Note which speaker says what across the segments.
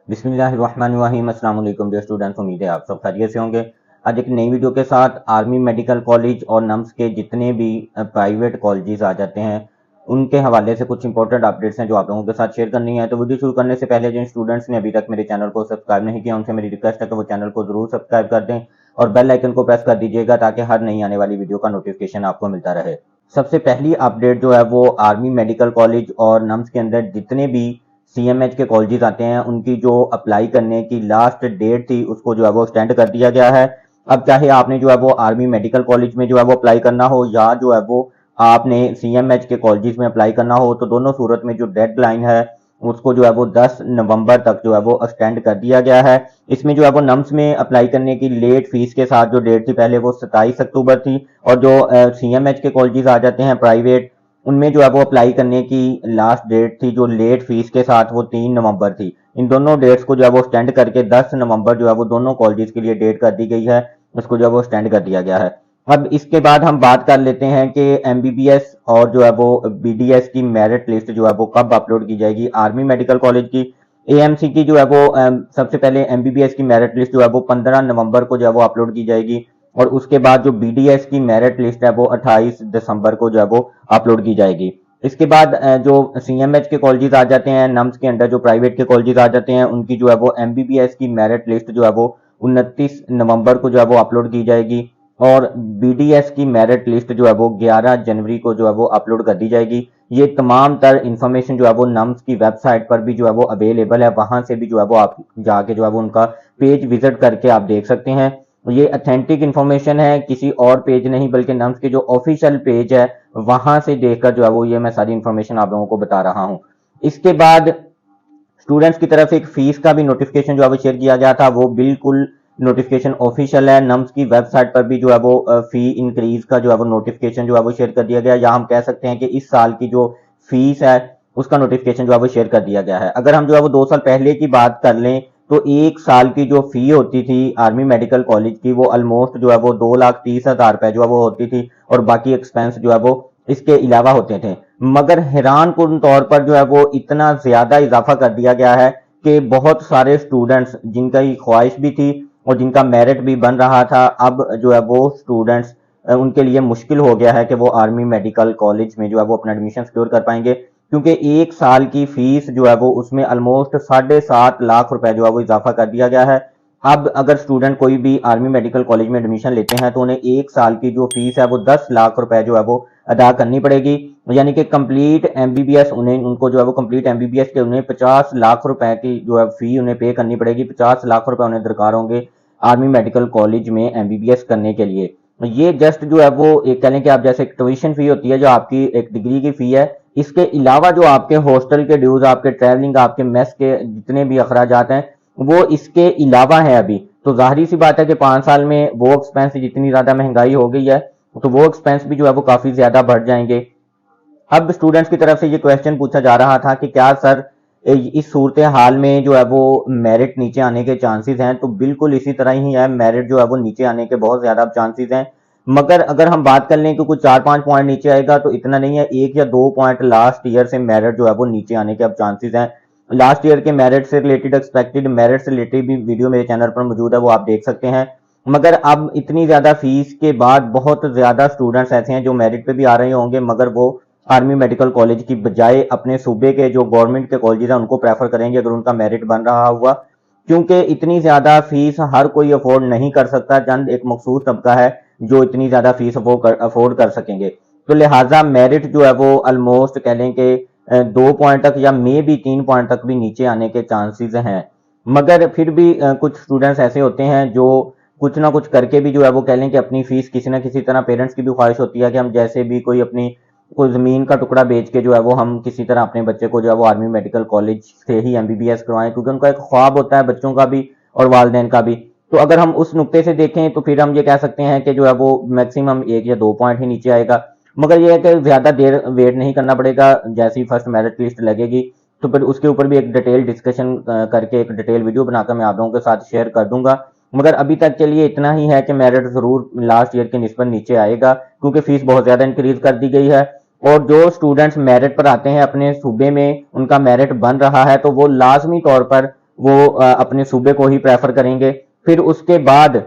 Speaker 1: बिस्मिल्लाहिर्रहमानिर्रहीम। अस्सलाम वालेकुम डियर स्टूडेंट्स, उम्मीद है आप सब खैरियत से होंगे। आज एक नई वीडियो के साथ आर्मी मेडिकल कॉलेज और नम्स के जितने भी प्राइवेट कॉलेजेस आ जाते हैं उनके हवाले से कुछ इंपॉर्टेंट अपडेट्स हैं जो आप लोगों के साथ शेयर करनी है। तो वीडियो शुरू करने से पहले जिन स्टूडेंट्स ने अभी तक मेरे चैनल को सब्सक्राइब नहीं किया उनसे मेरी रिक्वेस्ट है कि वो चैनल को जरूर सब्सक्राइब कर दें और बेल आइकन को प्रेस कर दीजिएगा ताकि हर नई आने वाली वीडियो का नोटिफिकेशन आपको मिलता रहे। सबसे पहली अपडेट जो है वो आर्मी मेडिकल कॉलेज और नम्स के अंदर जितने भी सीएमएच के कॉलेजेस आते हैं उनकी जो अप्लाई करने की लास्ट डेट थी उसको जो है वो एक्सटेंड कर दिया गया है। अब चाहे आपने जो है वो आर्मी मेडिकल कॉलेज में जो है वो अप्लाई करना हो या जो है वो आपने सीएमएच के कॉलेजेस में अप्लाई करना हो, तो दोनों सूरत में जो डेडलाइन है उसको जो है वो 10 नवंबर तक जो है वो एक्सटेंड कर दिया गया है। इसमें जो है वो नम्स में अप्लाई करने की लेट फीस के साथ जो डेट थी पहले वो 27 अक्टूबर थी और जो सीएमएच के कॉलेजेस आ जाते हैं प्राइवेट उनमें जो है वो अप्लाई करने की लास्ट डेट थी जो लेट फीस के साथ वो 3 नवंबर थी। इन दोनों डेट्स को जो है वो एक्सटेंड करके 10 नवंबर जो है वो दोनों कॉलेजेस के लिए डेट कर दी गई है, उसको जो है वो एक्सटेंड कर दिया गया है। अब इसके बाद हम बात कर लेते हैं कि एमबीबीएस और जो है वो बीडीएस की मेरिट लिस्ट जो है वो कब अपलोड की जाएगी। आर्मी मेडिकल कॉलेज की एएमसी की जो है वो सबसे पहले एमबीबीएस की मेरिट लिस्ट जो है वो 15 नवंबर को जो है वो अपलोड की जाएगी और उसके बाद जो बीडीएस की मेरिट लिस्ट है वो 28 दिसंबर को जो है वो अपलोड की जाएगी। इसके बाद जो सीएमएच के कॉलेजेस आ जाते हैं, नम्स के अंडर जो प्राइवेट के कॉलेजेस आ जाते हैं उनकी जो है वो एमबीबीएस की मेरिट लिस्ट जो है वो 29 नवंबर को जो है वो अपलोड की जाएगी और बीडीएस की मेरिट लिस्ट जो है वो 11 जनवरी को जो है वो अपलोड कर दी जाएगी। ये तमाम तर इंफॉर्मेशन जो है वो नम्स की वेबसाइट पर भी जो है वो अवेलेबल है, वहां से भी जो है वो आप जाके जो है वो उनका पेज विजिट करके आप देख सकते हैं। ये अथेंटिक इंफॉर्मेशन है, किसी और पेज नहीं बल्कि नम्स के जो ऑफिशियल पेज है वहां से देखकर जो है वो ये मैं सारी इंफॉर्मेशन आप लोगों को बता रहा हूं। इसके बाद स्टूडेंट्स की तरफ एक फीस का भी नोटिफिकेशन जो है वो शेयर किया गया था, वो बिल्कुल नोटिफिकेशन ऑफिशियल है। नम्स की वेबसाइट पर भी जो है वो फी इंक्रीज का जो है वो नोटिफिकेशन जो है वो शेयर कर दिया गया, या हम कह सकते हैं कि इस साल की जो फीस है उसका नोटिफिकेशन जो है वो शेयर कर दिया गया है। अगर हम जो है वो 2 साल पहले की बात कर लें तो 1 साल की जो फी होती थी आर्मी मेडिकल कॉलेज की वो ऑलमोस्ट जो है वो 2,30,000 रुपए जो है वो होती थी और बाकी एक्सपेंस जो है वो इसके अलावा होते थे। मगर हैरान कुन तौर पर जो है वो इतना ज्यादा इजाफा कर दिया गया है कि बहुत सारे स्टूडेंट्स जिनका ये ख्वाहिश भी थी और जिनका मेरिट भी बन रहा था, अब जो है वो स्टूडेंट्स उनके लिए मुश्किल हो गया है कि वो आर्मी मेडिकल कॉलेज में जो है वो अपना एडमिशन सिक्योर कर पाएंगे, क्योंकि 1 साल की फीस जो है वो उसमें ऑलमोस्ट 7.5 लाख रुपए जो है वो इजाफा कर दिया गया है। अब अगर स्टूडेंट कोई भी आर्मी मेडिकल कॉलेज में एडमिशन लेते हैं तो उन्हें 1 साल की जो फीस है वो 10 लाख रुपए जो है वो अदा करनी पड़ेगी, यानी कि कंप्लीट एमबीबीएस उनको जो है वो कंप्लीट एमबीबीएस के उन्हें 50 लाख रुपए की जो है फी उन्हें पे करनी पड़ेगी। 50 लाख रुपए उन्हें दरकार होंगे आर्मी मेडिकल कॉलेज में एमबीबीएस करने के लिए। ये जस्ट जो है वो एक कह लें कि आप जैसे ट्यूशन फी होती है जो आपकी एक डिग्री की फी है, इसके अलावा जो आपके हॉस्टल के ड्यूज, आपके ट्रैवलिंग, आपके मेस के जितने भी अखराजात हैं वो इसके अलावा है। अभी तो जाहिर सी बात है कि 5 साल में वो एक्सपेंस जितनी ज्यादा महंगाई हो गई है तो वो एक्सपेंस भी जो है वो काफी ज्यादा बढ़ जाएंगे। अब स्टूडेंट्स की तरफ से ये क्वेश्चन पूछा जा रहा था कि क्या सर इस सूरत हाल में जो है वो मेरिट नीचे आने के चांसेस हैं, तो बिल्कुल इसी तरह ही है, मेरिट जो है वो नीचे आने के बहुत ज्यादा चांसेस हैं। मगर अगर हम बात कर लें कि कुछ 4-5 पॉइंट नीचे आएगा तो इतना नहीं है, 1 या 2 पॉइंट लास्ट ईयर से मेरिट जो है वो नीचे आने के अब चांसेस हैं। लास्ट ईयर के मेरिट से रिलेटेड, एक्सपेक्टेड मेरिट से रिलेटेड भी वीडियो मेरे चैनल पर मौजूद है, वो आप देख सकते हैं। मगर अब इतनी ज्यादा फीस के बाद बहुत ज्यादा स्टूडेंट्स ऐसे हैं जो मेरिट पे भी आ रहे होंगे मगर वो आर्मी मेडिकल कॉलेज की बजाय अपने सूबे के जो गवर्नमेंट के कॉलेज हैं उनको प्रेफर करेंगे अगर उनका मेरिट बन रहा हुआ, क्योंकि इतनी ज्यादा फीस हर कोई अफोर्ड नहीं कर सकता। चंद एक मखसूस तबका है जो इतनी ज्यादा फीस अफोर्ड कर सकेंगे, तो लिहाजा मेरिट जो है वो ऑलमोस्ट कह लें कि 2 पॉइंट तक या मे भी 3 पॉइंट तक भी नीचे आने के चांसेस हैं। मगर फिर भी कुछ स्टूडेंट्स ऐसे होते हैं जो कुछ ना कुछ करके भी जो है वो कह लें कि अपनी फीस किसी ना किसी तरह, पेरेंट्स की भी ख्वाहिश होती है कि हम जैसे भी कोई जमीन का टुकड़ा बेच के जो है वो हम किसी तरह अपने बच्चे को जो है वो आर्मी मेडिकल कॉलेज से ही एमबीबीएस करवाएं, क्योंकि उनका एक ख्वाब होता है बच्चों का भी और वालिदैन का भी। तो अगर हम उस नुक्ते से देखें तो फिर हम ये कह सकते हैं कि जो है वो मैक्सिमम 1 या 2 पॉइंट ही नीचे आएगा। मगर यह है कि ज्यादा देर वेट नहीं करना पड़ेगा, जैसे ही फर्स्ट मेरिट लिस्ट लगेगी तो फिर उसके ऊपर भी एक डिटेल डिस्कशन करके एक डिटेल वीडियो बनाकर मैं आप लोगों के साथ शेयर कर दूंगा। मगर अभी तक के लिए इतना ही है कि मेरिट जरूर लास्ट ईयर के निस्बत नीचे आएगा क्योंकि फीस बहुत ज्यादा इंक्रीज कर दी गई है और जो स्टूडेंट्स मेरिट पर आते हैं अपने सूबे में उनका मेरिट बन रहा है तो वो लाजमी तौर पर वो अपने सूबे को ही प्रेफर करेंगे। फिर उसके बाद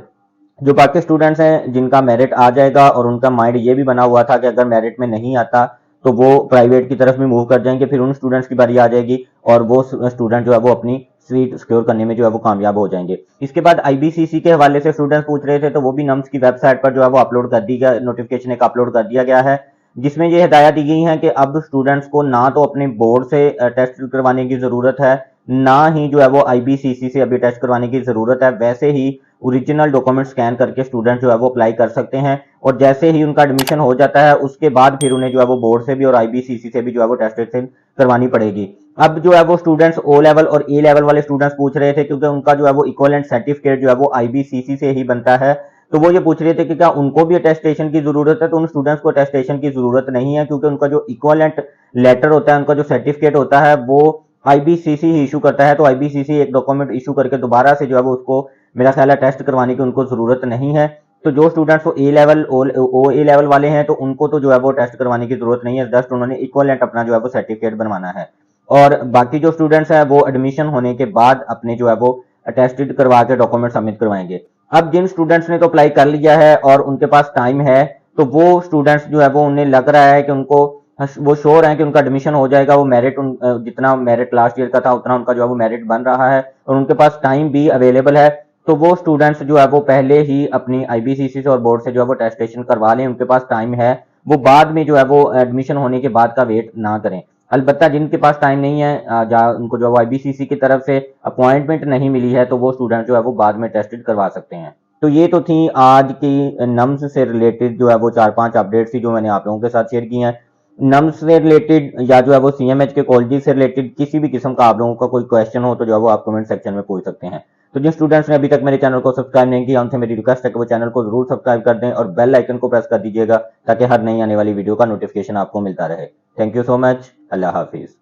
Speaker 1: जो बाकी स्टूडेंट्स हैं जिनका मेरिट आ जाएगा और उनका माइंड ये भी बना हुआ था कि अगर मेरिट में नहीं आता तो वो प्राइवेट की तरफ भी मूव कर जाएंगे, फिर उन स्टूडेंट्स की बारी आ जाएगी और वो स्टूडेंट जो है वो अपनी सीट सिक्योर करने में जो है वो कामयाब हो जाएंगे। इसके बाद आईबीसीसी के हवाले से स्टूडेंट्स पूछ रहे थे, तो वो भी नम्स की वेबसाइट पर जो है वो अपलोड कर दी गया, नोटिफिकेशन एक अपलोड कर दिया गया है, जिसमें ये हिदायत दी गई है कि अब स्टूडेंट्स को ना तो अपने बोर्ड से टेस्ट करवाने की जरूरत है, ना ही जो है वो आईबीसीसी से अभी टेस्ट करवाने की जरूरत है। वैसे ही ओरिजिनल डॉक्यूमेंट स्कैन करके स्टूडेंट जो है वो अप्लाई कर सकते हैं और जैसे ही उनका एडमिशन हो जाता है उसके बाद फिर उन्हें जो है वो बोर्ड से भी और आईबीसीसी से भी जो है वो टेस्टेशन करवानी पड़ेगी। अब जो है वो स्टूडेंट्स ओ लेवल और ए लेवल वाले स्टूडेंट्स पूछ रहे थे, क्योंकि उनका जो है वो इक्विवेलेंट सर्टिफिकेट जो है वो आईबीसीसी से ही बनता है, तो वो ये पूछ रहे थे कि क्या उनको भी अटेस्टेशन की जरूरत है। तो उन स्टूडेंट्स को अटेस्टेशन की जरूरत नहीं है, क्योंकि उनका जो इक्विवेलेंट लेटर होता है, उनका जो सर्टिफिकेट होता है वो आईबीसीसी ही इशू करता है। तो आईबीसीसी एक डॉक्यूमेंट इशू करके दोबारा से जो है वो उसको मेरा ख्याल है टेस्ट करवाने की उनको जरूरत नहीं है। तो जो स्टूडेंट्स ए लेवल ओ ए लेवल वाले हैं तो उनको तो जो है वो टेस्ट करवाने की जरूरत नहीं है, जस्ट उन्होंने इक्विवेलेंट अपना जो है वो सर्टिफिकेट बनवाना है। और बाकी जो स्टूडेंट्स हैं वो एडमिशन होने के बाद अपने जो है वो अटेस्टेड करवा के डॉक्यूमेंट सबमिट करवाएंगे। अब जिन स्टूडेंट्स ने तो अप्लाई कर लिया है और उनके पास टाइम है, तो वो स्टूडेंट्स जो है वो उन्हें लग रहा है कि उनको वो श्योर है कि उनका एडमिशन हो जाएगा, वो मेरिट जितना मेरिट लास्ट ईयर का था उतना उनका जो है वो मेरिट बन रहा है और उनके पास टाइम भी अवेलेबल है, तो वो स्टूडेंट्स जो है वो पहले ही अपनी आईबीसीसी से और बोर्ड से जो है वो टेस्टेशन करवा लें, उनके पास टाइम है, वो बाद में जो है वो एडमिशन होने के बाद का वेट ना करें। अलबत्ता जिनके पास टाइम नहीं है, उनको जो है आईबीसीसी की तरफ से अपॉइंटमेंट नहीं मिली है, तो वो स्टूडेंट जो है वो बाद में टेस्टेड करवा सकते हैं। तो ये तो थी आज की नम्स से रिलेटेड जो है वो 4-5 अपडेट्स थी जो मैंने आप लोगों के साथ शेयर की हैं। नम्स से रिलेटेड या जो है वो सीएमएच के कॉलेज से रिलेटेड किसी भी किस्म का आप लोगों का कोई क्वेश्चन हो तो जो है वो आप कमेंट सेक्शन में पूछ सकते हैं। तो जिन स्टूडेंट्स ने अभी तक मेरे चैनल को सब्सक्राइब नहीं किया उनसे मेरी रिक्वेस्ट है कि वो चैनल को जरूर सब्सक्राइब कर दें और बेल आइकन को प्रेस कर दीजिएगा ताकि हर नई आने वाली वीडियो का नोटिफिकेशन आपको मिलता रहे। Thank you so much. Allah Hafiz.